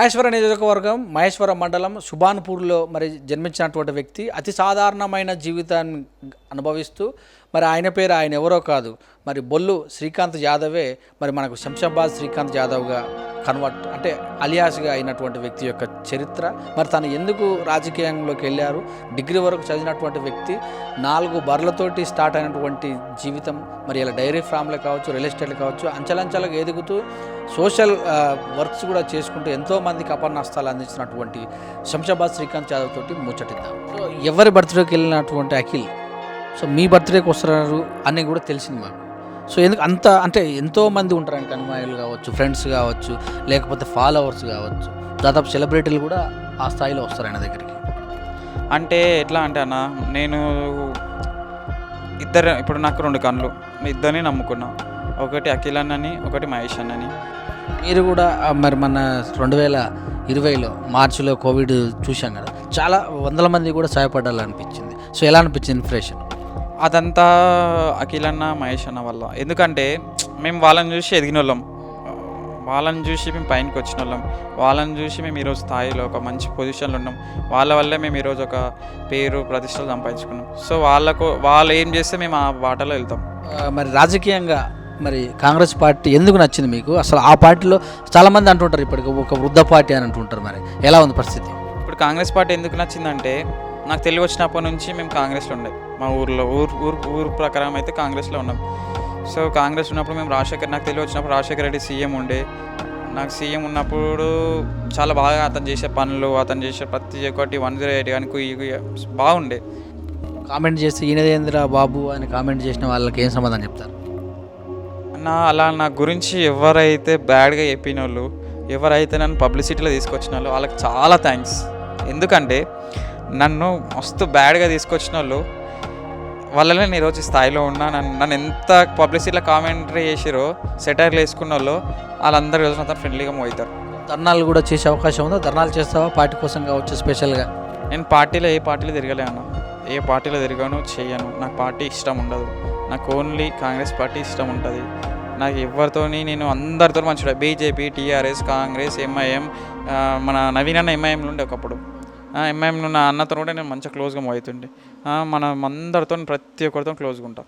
మహేశ్వర నియోజకవర్గం మహేశ్వర మండలం సుభాన్పూర్లో మరి జన్మించినటువంటి వ్యక్తి అతి సాధారణమైన జీవితాన్ని అనుభవిస్తూ మరి ఆయన ఎవరో కాదు మరి బొల్లు శ్రీకాంత్ యాదవే మరి మనకు శంషాబాద్ శ్రీకాంత్ యాదవ్గా కన్వర్ట్ అంటే అలియాస్గా అయినటువంటి వ్యక్తి యొక్క చరిత్ర మరి తను ఎందుకు రాజకీయంలోకి వెళ్ళారు డిగ్రీ వరకు చదివినటువంటి వ్యక్తి 4 బర్లతోటి స్టార్ట్ అయినటువంటి జీవితం మరి ఇలా డైరీ ఫామ్లు కావచ్చు రియల్ ఎస్టేట్లు కావచ్చు అంచెలంచెలుగా ఎదుగుతూ సోషల్ వర్క్స్ కూడా చేసుకుంటూ ఎంతోమందికి అపర్ణస్తాలు అందించినటువంటి శంషాబాద్ శ్రీకాంత్ యాదవ్ తోటి ముచ్చటిద్దాం. సో ఎవరి బర్త్డేకి వెళ్ళినటువంటి అఖిల్ సో మీ బర్త్డేకి వస్తున్నారు అని కూడా తెలిసింది మాకు. సో ఎందుకు అంత అంటే ఎంతోమంది ఉంటారు అనుమాయులు కావచ్చు, ఫ్రెండ్స్ కావచ్చు, లేకపోతే ఫాలోవర్స్ కావచ్చు, దాదాపు సెలబ్రిటీలు కూడా ఆ స్థాయిలో వస్తారు ఆయన దగ్గరికి. అంటే ఎట్లా అంటే అన్న, నేను ఇప్పుడు నాకు 2 కళ్ళు, ఇద్దరిని నమ్ముకున్నా. ఒకటి అఖిల్ అన్నని, ఒకటి మహేష్ అన్నని. మీరు కూడా మరి మన 2020లో మార్చిలో కోవిడ్ చూసాం కదా, చాలా వందల మంది కూడా సహాయపడాలనిపించింది. సో ఎలా అనిపించింది ఇన్స్పిరేషన్? అదంతా అఖిల్ అన్న, మహేష్ అన్న వల్ల. ఎందుకంటే మేము వాళ్ళని చూసి ఎదిగిన వాళ్ళం, వాళ్ళని చూసి మేము పైనకి వచ్చిన వాళ్ళం, వాళ్ళని చూసి మేము ఈరోజు స్థాయిలో ఒక మంచి పొజిషన్లో ఉన్నాం. వాళ్ళ వల్లే మేము ఈరోజు ఒక పేరు ప్రతిష్టలు సంపాదించుకున్నాం. సో వాళ్ళు ఏం చేస్తే మేము ఆ బాటలో వెళ్తాం. మరి రాజకీయంగా మరి కాంగ్రెస్ పార్టీ ఎందుకు నచ్చింది మీకు? అసలు ఆ పార్టీలో చాలామంది అంటుంటారు ఇప్పటికి ఒక వృద్ధ పార్టీ అని అంటుంటారు, మరి ఎలా ఉంది పరిస్థితి? ఇప్పుడు కాంగ్రెస్ పార్టీ ఎందుకు నచ్చిందంటే, నాకు తెలివి వచ్చినప్పటి నుంచి మేము కాంగ్రెస్లో ఉండే, మా ఊరు ప్రకారం అయితే కాంగ్రెస్లో ఉన్నాం. సో కాంగ్రెస్ ఉన్నప్పుడు మేము నాకు తెలివి వచ్చినప్పుడు రాజశేఖర రెడ్డి సీఎం ఉండే. నాకు సీఎం ఉన్నప్పుడు చాలా బాగా అతను చేసే పనులు, అతను చేసే ప్రతి ఒక్కటి 108 కానీ బాగుండే. కామెంట్ చేసి ఈయనదేంద్ర బాబు అని కామెంట్ చేసిన వాళ్ళకి ఏం సమాధానం చెప్తారు? అలా నా గురించి ఎవరైతే బ్యాడ్గా చెప్పిన వాళ్ళు, ఎవరైతే నన్ను పబ్లిసిటీలో తీసుకొచ్చిన వాళ్ళు, వాళ్ళకి చాలా థ్యాంక్స్. ఎందుకంటే నన్ను మస్తు బ్యాడ్గా తీసుకొచ్చిన వాళ్ళు వల్లనే నేను ఈరోజు స్థాయిలో ఉన్నా. నన్ను ఎంత పబ్లిసిటీలో కామెంటరీ చేసిరో, సెటైర్లు వేసుకున్న వాళ్ళు వాళ్ళందరూ రోజు నాతో ఫ్రెండ్లీగా మూవ్ అవుతారు. ధర్నాలు కూడా చేసే అవకాశం ఉందా? ధర్నాలు చేస్తావా పార్టీ కోసం కావచ్చు స్పెషల్గా? నేను ఏ పార్టీలో తిరగలే అన్న, ఏ పార్టీలో తిరగాను, చేయను. నాకు పార్టీ ఇష్టం ఉండదు. నాకు ఓన్లీ కాంగ్రెస్ పార్టీ ఇష్టం ఉంటుంది. నాకు ఎవరితోని నేను అందరితో మంచిగా, బీజేపీ, టీఆర్ఎస్, కాంగ్రెస్, ఎంఐఎం, మన నవీన్ అన్న ఎంఐఎంలో ఉండే ఒకప్పుడు. ఎంఐఎంలో నా అన్నతో కూడా నేను మంచిగా క్లోజ్గా మూవ్ అవుతుండే. మనం అందరితో ప్రతి ఒక్కరితో క్లోజ్గా ఉంటాం.